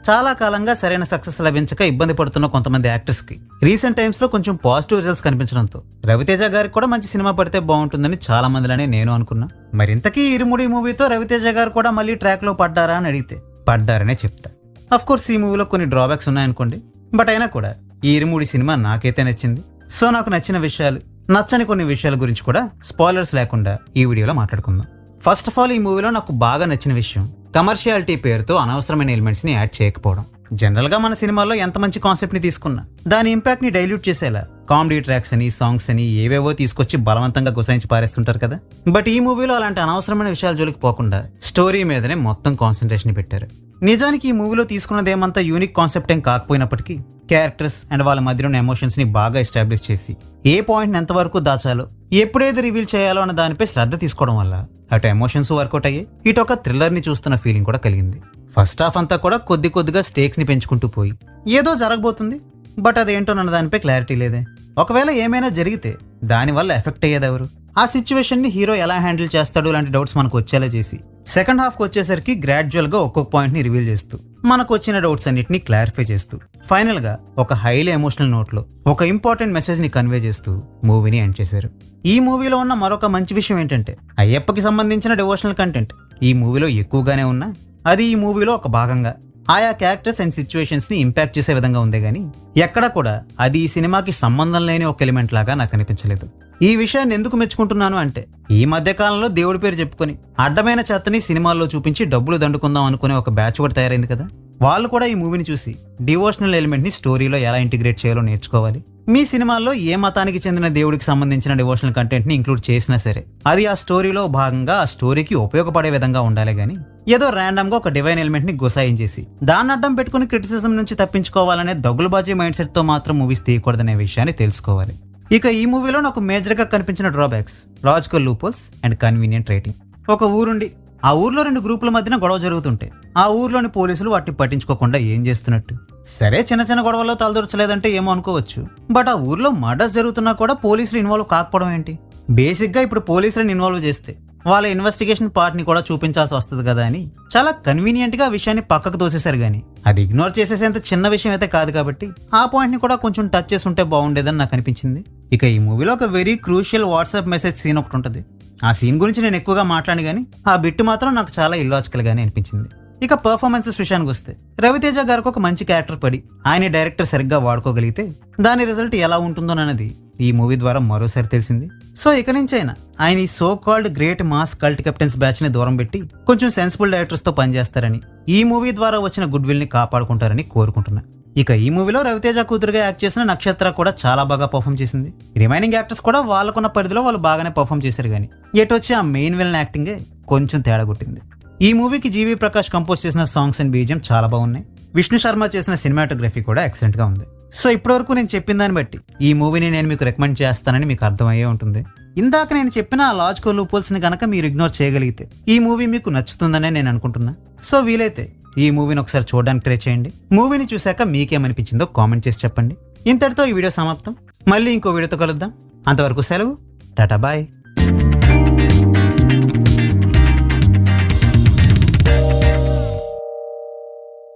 చాలా కాలంగా సరైన సక్సెస్ లభించక ఇబ్బంది పడుతున్న కొంతమంది యాక్టర్స్ కి రీసెంట్ టైమ్స్ లో కొంచెం పాజిటివ్ రిజల్ట్స్ కనిపించడంతో రవితేజ గారికి కూడా మంచి సినిమా పడితే బాగుంటుందని చాలా మందిలోనే నేను అనుకున్నా. మరింతకీ ఇరుముడి మూవీతో రవితేజ గారు కూడా మళ్ళీ ట్రాక్ లో పడ్డారా అని అడిగితే పడ్డారనే చెప్తా. అఫ్ కోర్స్ ఈ మూవీలో కొన్ని డ్రాబ్యాక్స్ ఉన్నాయనుకోండి, బట్ అయినా కూడా ఈ ఇరుముడి సినిమా నాకైతే నచ్చింది. సో నాకు నచ్చిన విషయాలు, నచ్చని కొన్ని విషయాల గురించి కూడా స్పాయిలర్స్ లేకుండా ఈ వీడియోలో మాట్లాడుకుందాం. ఫస్ట్ ఆఫ్ ఆల్, ఈ మూవీలో నాకు బాగా నచ్చిన విషయం కమర్షియాలిటీ పేరుతో అనవసరమైన ఎలిమెంట్స్ ని యాడ్ చేయకపోవడం. జనరల్ గా మన సినిమాల్లో ఎంత మంచి కాన్సెప్ట్ ని తీసుకున్నా దాని ఇంపాక్ట్ ని డైల్యూట్ చేసేలా కామెడీ ట్రాక్స్ అని, సాంగ్స్ అని ఏవేవో తీసుకొచ్చి బలవంతంగా గుసాయించి పారేస్తుంటారు కదా. బట్ ఈ మూవీలో అలాంటి అనవసరమైన విషయాల జోలికి పోకుండా స్టోరీ మీదనే మొత్తం కాన్సన్ట్రేషన్ పెట్టారు. నిజానికి ఈ మూవీలో తీసుకున్నది ఏమంతా యూనిక్ కాన్సెప్ట్ ఏం కాకపోయినప్పటికీ క్యారెక్టర్స్ అండ్ వాళ్ళ మధ్యలో ఉన్న ఎమోషన్స్ ని బాగా ఎస్టాబ్లిష్ చేసి ఏ పాయింట్ ఎంతవరకు దాచాలో, ఎప్పుడేది రివీల్ చేయాలో అన్న దానిపై శ్రద్ధ తీసుకోవడం వల్ల అటు ఎమోషన్స్ వర్కౌట్ అయ్యి ఇటు ఒక థ్రిల్లర్ ని చూస్తున్న ఫీలింగ్ కూడా కలిగింది. ఫస్ట్ హాఫ్ అంతా కూడా కొద్దిగా స్టేక్స్ ని పెంచుకుంటూ పోయి ఏదో జరగబోతుంది, బట్ అదేంటోనన్న దానిపై క్లారిటీ లేదే. ఒకవేళ ఏమైనా జరిగితే దానివల్ల ఎఫెక్ట్ అయ్యేది ఎవరు, ఆ సిచ్యువేషన్ ని హీరో ఎలా హ్యాండిల్ చేస్తాడు లాంటి డౌట్స్ మనకు వచ్చేలా చేసి సెకండ్ హాఫ్ కి వచ్చేసరికి గ్రాడ్యువల్ గా ఒక్కొక్క పాయింట్ ని రివీల్ చేస్తూ మనకు వచ్చిన డౌట్స్ అన్నిటిని క్లారిఫై చేస్తూ ఫైనల్ గా ఒక హైలీ ఎమోషనల్ నోట్ లో ఒక ఇంపార్టెంట్ మెసేజ్ ని కన్వే చేస్తూ మూవీని ఎండ్ చేశారు. ఈ మూవీలో ఉన్న మరొక మంచి విషయం ఏంటంటే అయ్యప్పకి సంబంధించిన డివోషనల్ కంటెంట్ ఈ మూవీలో ఎక్కువగానే ఉన్నా అది ఈ మూవీలో ఒక భాగంగా ఆయా క్యారెక్టర్స్ అండ్ సిచ్యువేషన్స్ ని ఇంపాక్ట్ చేసే విధంగా ఉంది గానీ ఎక్కడ కూడా అది ఈ సినిమాకి సంబంధం లేని ఒక ఎలిమెంట్ లాగా నాకు అనిపించలేదు. ఈ విషయాన్ని ఎందుకు మెచ్చుకుంటున్నాను అంటే ఈ మధ్య కాలంలో దేవుడి పేరు చెప్పుకొని అడ్డమైన చెత్తని సినిమాల్లో చూపించి డబ్బులు దండుకుందాం అనుకునే ఒక బ్యాచ్ కూడా తయారైంది కదా. వాళ్ళు కూడా ఈ మూవీని చూసి డివోషనల్ ఎలిమెంట్ ని స్టోరీలో ఎలా ఇంటిగ్రేట్ చేయాలో నేర్చుకోవాలి. మీ సినిమాల్లో ఏ మతానికి చెందిన దేవుడికి సంబంధించిన డివోషనల్ కంటెంట్ ని ఇంక్లూడ్ చేసినా సరే అది ఆ స్టోరీలో భాగంగా ఆ స్టోరీకి ఉపయోగపడే విధంగా ఉండాలి గానీ ఏదో ర్యాండమ్ గా ఒక డివైన్ ఎలిమెంట్ ని గుసాయించేసి దాన్ని అడ్డం పెట్టుకుని క్రిటిసిజం నుంచి తప్పించుకోవాలనే దగులుబాజీ మైండ్ సెట్ తో మాత్రం మూవీస్ తీయకూడదనే విషయాన్ని తెలుసుకోవాలి. ఇక ఈ మూవీలో నాకు మేజర్ గా కనిపించిన drawbacks logical loopholes and convenient writing. ఒక ఊరుండి ఆ ఊర్లో 2 గ్రూపుల మధ్యన గొడవ జరుగుతుంటే ఆ ఊర్లోని పోలీసులు వాటిని పట్టించుకోకుండా ఏం చేస్తున్నట్టు. సరే, చిన్న గొడవల్లో తలదొరచలేదంటే ఏమో అనుకోవచ్చు, బట్ ఆ ఊర్లో మర్డర్స్ జరుగుతున్నా కూడా పోలీసులు ఇన్వాల్వ్ కాకపోవడం ఏంటి? బేసిక్ గా ఇప్పుడు పోలీసులను ఇన్వాల్వ్ చేస్తే వాళ్ళ ఇన్వెస్టిగేషన్ పార్ట్ ని కూడా చూపించాల్సి వస్తుంది కదా అని చాలా కన్వీనియంట్ గా విషయాన్ని పక్కకు తోసేశారు గానీ అది ఇగ్నోర్ చేసేసేంత చిన్న విషయం అయితే కాదు కాబట్టి ఆ పాయింట్ ని కూడా కొంచెం టచ్ చేసి ఉంటే బాగుండేదని నాకు అనిపించింది. ఇక ఈ మూవీలో ఒక very crucial WhatsApp message scene ఒకటి ఉంటుంది. ఆ సీన్ గురించి నేను ఎక్కువగా మాట్లాడి గానీ ఆ బిట్ మాత్రం నాకు చాలా ఇల్లాజికల్ గానే అనిపించింది. ఇక పర్ఫార్మెన్సెస్ విషయానికి వస్తే రవితేజ గారికి ఒక మంచి క్యారెక్టర్ పడి ఆయన డైరెక్టర్ సరిగ్గా వాడుకోగలిగితే దాని రిజల్ట్ ఎలా ఉంటుందోనన్నది ఈ మూవీ ద్వారా మరోసారి తెలిసింది. సో ఇక నుంచి అయినా ఆయన ఈ so called great mass cult captains batch ని దూరం పెట్టి కొంచెం సెన్సిబుల్ డైరెక్టర్స్ తో పనిచేస్తారని, ఈ మూవీ ద్వారా వచ్చిన గుడ్ విల్ ని కాపాడుకుంటారని కోరుకుంటున్నా. ఇక ఈ మూవీలో రవితేజ కూతురుగా యాక్ట్ చేసిన నక్షత్ర కూడా చాలా బాగా పర్ఫామ్ చేసింది. రిమైనింగ్ యాక్టర్స్ కూడా వాళ్ళకున్న పరిధిలో వాళ్ళు బాగానే పర్ఫామ్ చేశారు గానీ ఎటొచ్చి ఆ మెయిన్ విలన్ యాక్టింగే కొంచెం తేడా కొట్టింది. ఈ మూవీకి జీవి ప్రకాష్ కంపోజ్ చేసిన సాంగ్స్ అండ్ బీజిఎం చాలా బాగున్నాయి. విష్ణు శర్మ చేసిన సినిమాటోగ్రఫీ కూడా ఎక్సలెంట్ గా ఉంది. సో ఇప్పటివరకు నేను చెప్పిన దాన్ని బట్టి ఈ మూవీని నేను మీకు రికమెండ్ చేస్తానని మీకు అర్థమయ్యే ఉంటుంది. ఇందాక నేను చెప్పిన ఆ లాజికల్ లూపోల్స్ ని గనక మీరు ఇగ్నోర్ చేయగలిగితే ఈ మూవీ మీకు నచ్చుతుందనే నేను అనుకుంటున్నా. సో వీలైతే ఈ మూవీని ఒకసారి చూడడానికి ట్రై చేయండి. మూవీని చూశాక మీకేమనిపించిందో కామెంట్ చేసి చెప్పండి. ఇంతటితో ఈ వీడియో సమాప్తం. మళ్ళీ ఇంకో వీడియోతో కలుద్దాం. అంతవరకు సెలవు. టాటా బాయ్.